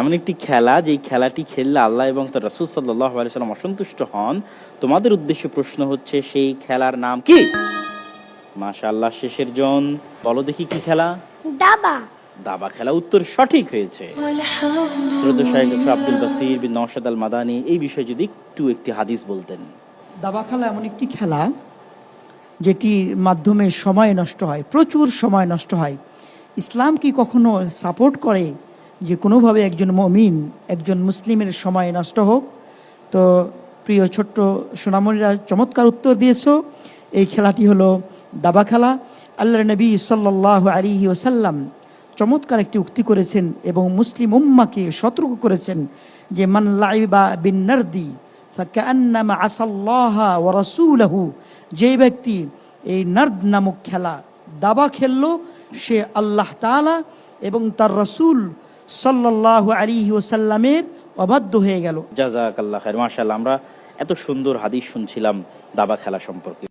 এমন একটি খেলা, যেই খেলাটি খেললে আল্লাহ এবং তার রাসূল সাল্লাল্লাহু আলাইহি ওয়াসাল্লাম অসন্তুষ্ট হন। তোমাদের উদ্দেশ্যে প্রশ্ন হচ্ছে, সেই খেলার নাম কি? মাশাআল্লাহ, শেষের জন বলো দেখি কি খেলা? দাবা। দাবা খেলা। উত্তর সঠিক হয়েছে। শ্রদ্ধেয় শাইখ ডক্টর আব্দুল বাসির বিন নওশাদ আল মাদানী এই বিষয়ে যদি একটি হাদিস বলতেন। দাবা খেলা এমন একটি খেলা যেটির মাধ্যমে সময় নষ্ট হয়, প্রচুর সময় নষ্ট হয়। ইসলাম কি কখনো সাপোর্ট করে যে কোনোভাবে একজন মুমিন, একজন মুসলিমের সময় নষ্ট হোক? তো প্রিয় ছোট্ট সোনামণিরা চমৎকার উত্তর দিয়েছো। এই খেলাটি হলো দাবা খেলা। আল্লাহর নবী সাল্লাল্লাহু আলাইহি ওয়াসাল্লাম চমৎকার একটি উক্তি করেছেন এবং মুসলিম উম্মাকে সতর্ক করেছেন যে মান লাইবা বিন নারদি ফাকান্নামা আসাল্লাহা ওয়া রাসূলহু, যে ব্যক্তি এই নার্দ নামক খেলা দাবা খেললো, সে আল্লাহ তাআলা এবং তার রাসূল সাল্লাল্লাহু আলাইহি ওয়াসাল্লামের অবাধ্য হয়ে গেল। জাযাকাল্লাহ খাইর। মাশাআল্লাহ, আমরা এত সুন্দর হাদিস শুনছিলাম দাবা খেলা সম্পর্কে।